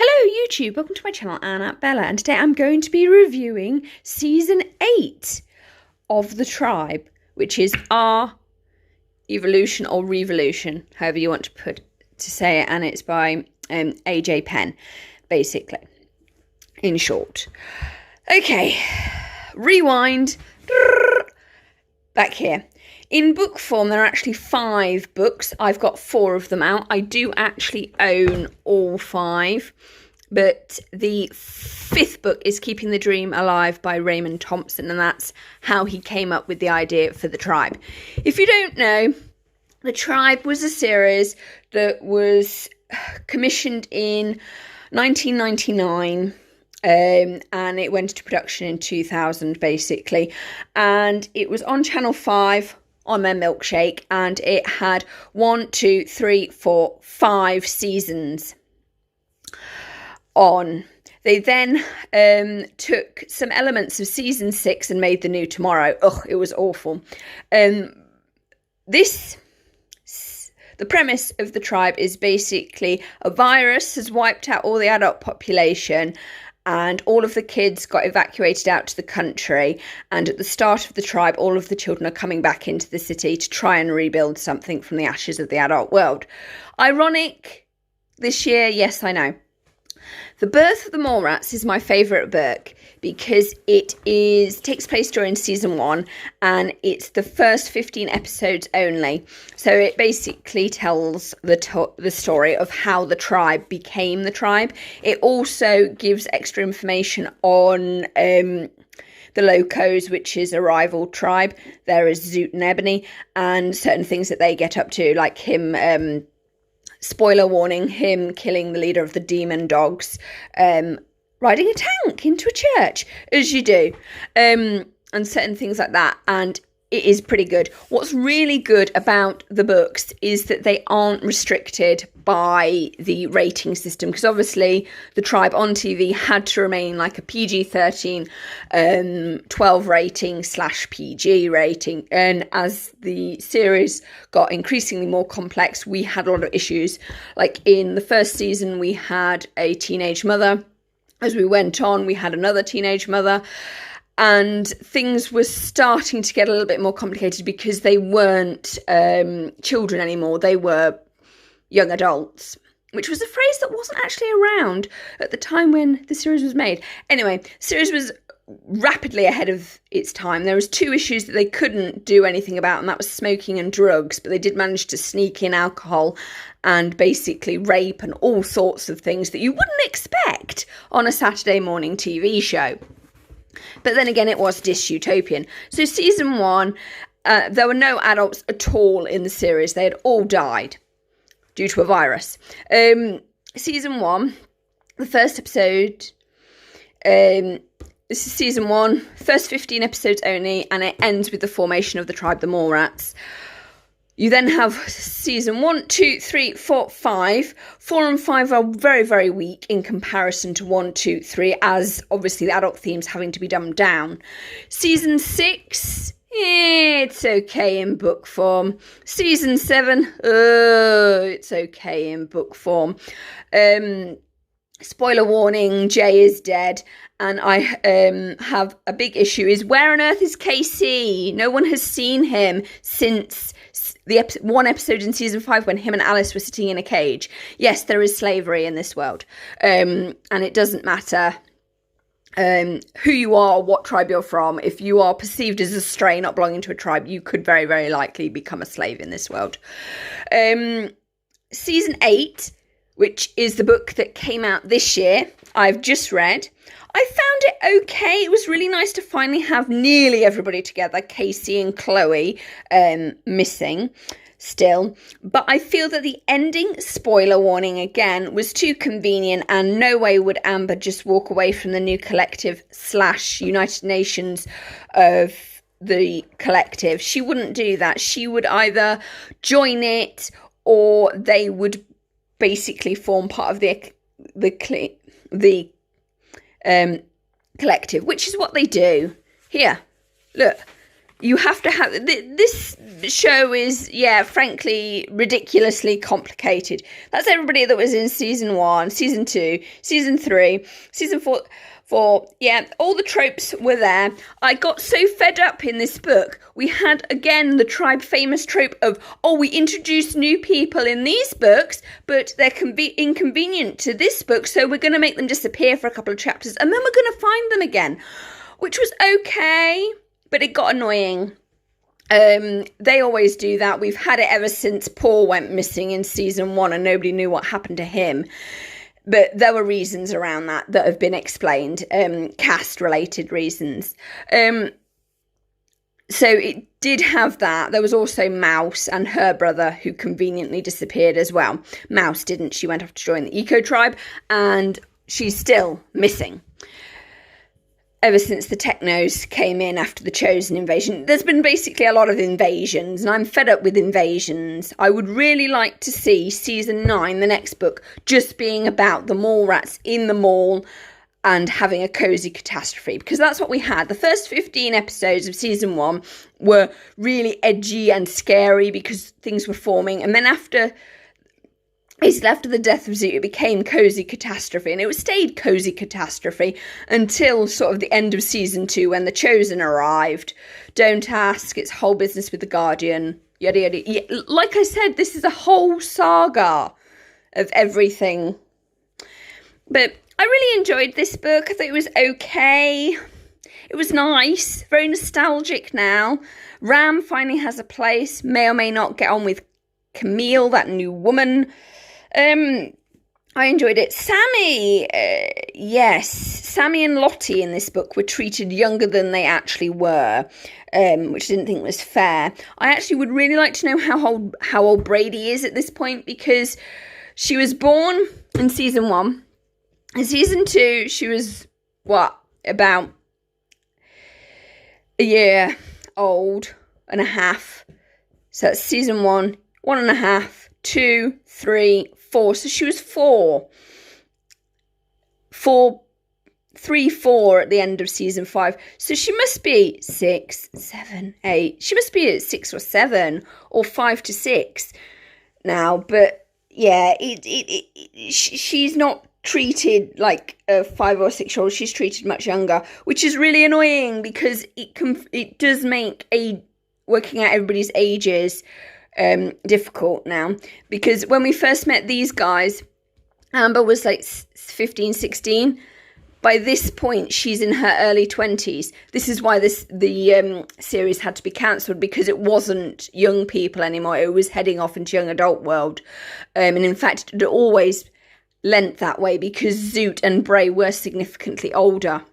Hello YouTube, welcome to my channel, Anna Bella, and today I'm going to be reviewing Season 8 of The Tribe, which is our evolution or revolution, however you want to say it, and it's by AJ Penn, basically, in short. Okay, rewind, back here. In book form, there are actually 5 books. I've got 4 of them out. I do actually own all 5. But the 5th book is Keeping the Dream Alive by Raymond Thompson. And that's how he came up with the idea for The Tribe. If you don't know, The Tribe was a series that was commissioned in 1999. And it went into production in 2000, basically. And it was on Channel 5. On their milkshake, and it had 5 seasons on. They then took some elements of season 6 and made the new Tomorrow. Ugh, it was awful. The premise of The Tribe is basically a virus has wiped out all the adult population, and all of the kids got evacuated out to the country. And at the start of The Tribe, all of the children are coming back into the city to try and rebuild something from the ashes of the adult world. Ironic this year, yes, I know. The Birth of the Mallrats is my favourite book because it takes place during season 1 and it's the first 15 episodes only. So it basically tells the story of how the tribe became the tribe. It also gives extra information on the Locos, which is a rival tribe. There is Zoot and Ebony, and certain things that they get up to, like him... spoiler warning, him killing the leader of the demon dogs, riding a tank into a church, as you do, and certain things like that. And it is pretty good. What's really good about the books is that they aren't restricted by the rating system, because obviously The Tribe on TV had to remain like a PG-13, 12 rating / PG rating. And as the series got increasingly more complex, we had a lot of issues. Like in the first season, we had a teenage mother. As we went on, we had another teenage mother. And things were starting to get a little bit more complicated because they weren't children anymore. They were young adults, which was a phrase that wasn't actually around at the time when the series was made. Anyway, the series was rapidly ahead of its time. There was 2 issues that they couldn't do anything about, and that was smoking and drugs. But they did manage to sneak in alcohol and basically rape and all sorts of things that you wouldn't expect on a Saturday morning TV show. But then again, it was dystopian. So season 1, there were no adults at all in the series. They had all died due to a virus. Season 1, the first episode, this is season 1, first 15 episodes only, and it ends with the formation of the tribe, the Mallrats. You then have season 1, 2, 3, 4, 5. 4 and 5 are very, very weak in comparison to 1, 2, 3, as obviously the adult themes having to be dumbed down. Season 6, it's okay in book form. Season 7, it's okay in book form. Spoiler warning, Jay is dead. And I have a big issue is, where on earth is Casey? No one has seen him since the one episode in season 5 when him and Alice were sitting in a cage. Yes, there is slavery in this world. And it doesn't matter who you are or what tribe you're from. If you are perceived as a stray, not belonging to a tribe, you could very, very likely become a slave in this world. Season 8, which is the book that came out this year, I've just read. I found it okay. It was really nice to finally have nearly everybody together, Casey and Chloe missing still. But I feel that the ending, spoiler warning again, was too convenient, and no way would Amber just walk away from the new collective / United Nations of the collective. She wouldn't do that. She would either join it or they would basically form part of the collective, which is what they do. Here, look, You have to have this show is, yeah, frankly, ridiculously complicated. That's everybody that was in season 1, season 2, season 3, season 4. Yeah, all the tropes were there. I got so fed up in this book. We had, again, the tribe famous trope of, we introduce new people in these books, but they're inconvenient to this book, so we're going to make them disappear for a couple of chapters, and then we're going to find them again, which was okay. But it got annoying. They always do that. We've had it ever since Paul went missing in season 1 and nobody knew what happened to him. But there were reasons around that have been explained, cast-related reasons. So it did have that. There was also Mouse and her brother who conveniently disappeared as well. Mouse didn't. She went off to join the Eco Tribe and she's still missing. Ever since the Technos came in after the Chosen invasion. There's been basically a lot of invasions, and I'm fed up with invasions. I would really like to see season 9, the next book, just being about the mall rats in the mall and having a cozy catastrophe, because that's what we had. The first 15 episodes of season 1 were really edgy and scary because things were forming, and then after the death of Zoot, it became Cozy Catastrophe, and it stayed Cozy Catastrophe until sort of the end of season 2 when the Chosen arrived. Don't ask, it's whole business with the Guardian, yada yada. Yeah, like I said, this is a whole saga of everything. But I really enjoyed this book. I thought it was okay. It was nice, very nostalgic now. Ram finally has a place, may or may not get on with Camille, that new woman. I enjoyed it. Sammy, yes, Sammy and Lottie in this book were treated younger than they actually were, which I didn't think was fair. I actually would really like to know how old Brady is at this point, because she was born in season 1. In season 2, she was, about a year old and a half. So that's season 1, 1.5, 2, 3, 4. So she was 4 at the end of season 5. So she must be 6, 7, 8. She must be at 6 or 7 or 5 to 6 now. But yeah, she's not treated like a 5 or 6 year old. She's treated much younger, which is really annoying because it does make working out everybody's ages difficult now, because when we first met these guys, Amber was like 15, 16. By this point, she's in her early 20s. This is why the series had to be cancelled, because it wasn't young people anymore. It was heading off into young adult world. And in fact, it always lent that way because Zoot and Bray were significantly older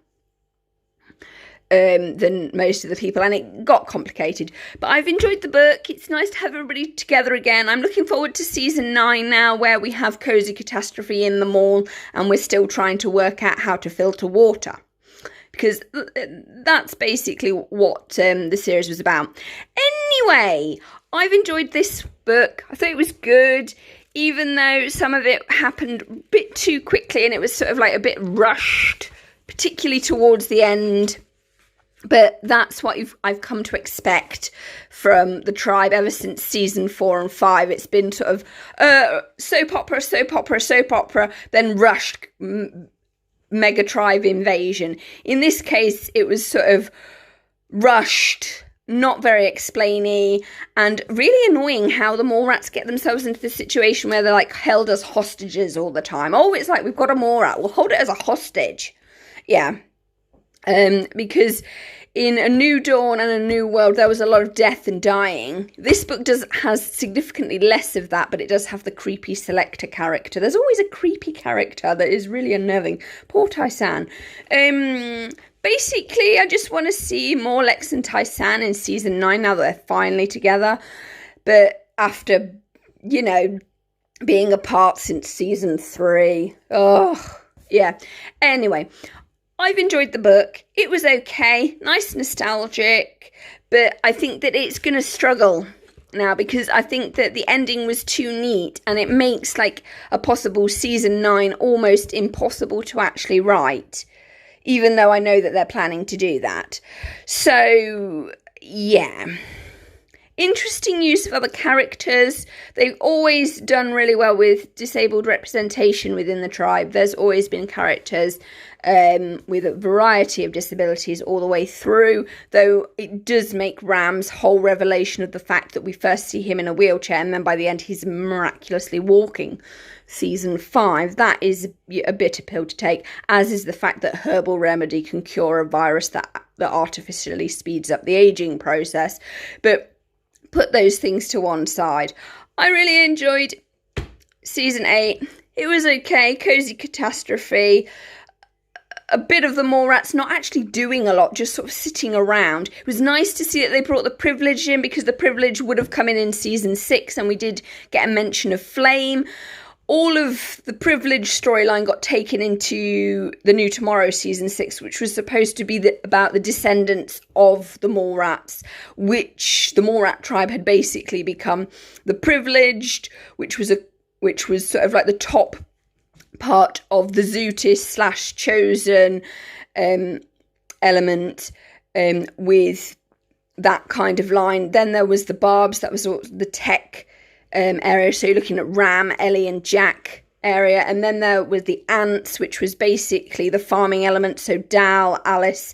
than most of the people, and it got complicated. But I've enjoyed the book. It's nice to have everybody together again. I'm looking forward to season 9 now, where we have Cozy Catastrophe in the mall and we're still trying to work out how to filter water, because that's basically what the series was about. Anyway, I've enjoyed this book. I thought it was good, even though some of it happened a bit too quickly and it was sort of like a bit rushed, particularly towards the end. But that's what I've come to expect from the tribe ever since season 4 and 5. It's been sort of soap opera, then rushed mega tribe invasion. In this case, it was sort of rushed, not very explainy, and really annoying how the mall rats get themselves into this situation where they're like held as hostages all the time. Oh, it's like, we've got a mall rat, we'll hold it as a hostage. Yeah. Because in A New Dawn and A New World, there was a lot of death and dying. This book has significantly less of that, but it does have the creepy selector character. There's always a creepy character that is really unnerving. Poor Tai-San. Basically, I just want to see more Lex and Tai-San in season 9 now that they're finally together. But after, being apart since season 3. Oh, yeah. Anyway, I've enjoyed the book. It was okay, nice, nostalgic, but I think that it's going to struggle now because I think that the ending was too neat and it makes like a possible season 9 almost impossible to actually write, even though I know that they're planning to do that. So yeah. Interesting use of other characters. They've always done really well with disabled representation within the tribe. There's always been characters with a variety of disabilities all the way through, though it does make Ram's whole revelation of the fact that we first see him in a wheelchair and then by the end he's miraculously walking. Season 5, that is a bitter pill to take, as is the fact that herbal remedy can cure a virus that artificially speeds up the aging process. But put those things to one side. I really enjoyed season 8. It was okay, cozy catastrophe. A bit of the Mallrats not actually doing a lot, just sort of sitting around. It was nice to see that they brought the Privilege in, because the Privilege would have come in season 6, and we did get a mention of Flame. All of the Privilege storyline got taken into the New Tomorrow season 6, which was supposed to be about the descendants of the Mallrats, which the Mallrat tribe had basically become the Privileged, which was sort of like the top part of the Zootist / Chosen element with that kind of line. Then there was the Barbs, that was the tech area, so you're looking at Ram, Ellie and Jack area, and then there was the Ants, which was basically the farming element, so Dal, Alice,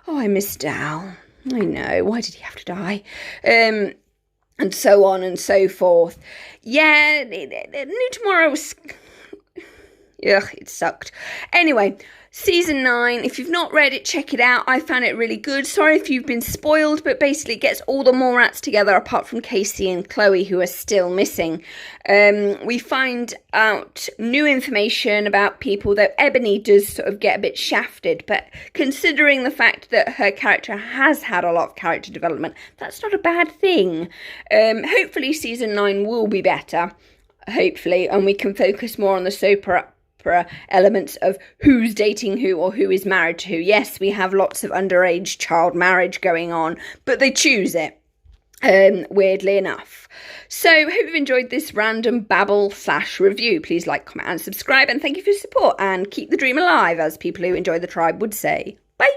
I miss Dal, I know, why did he have to die, and so on and so forth. Yeah, New Tomorrow was, ugh, it sucked. Anyway, season 9, if you've not read it, check it out. I found it really good. Sorry if you've been spoiled, but basically it gets all the Mallrats together apart from Casey and Chloe, who are still missing. We find out new information about people, though Ebony does sort of get a bit shafted, but considering the fact that her character has had a lot of character development, that's not a bad thing. Hopefully season 9 will be better, hopefully, and we can focus more on the soap opera elements of who's dating who or who is married to who. Yes, we have lots of underage child marriage going on, but they choose it, weirdly enough. So, hope you've enjoyed this random babble / review. Please like, comment and subscribe, and thank you for your support, and keep the dream alive, as people who enjoy the tribe would say. Bye!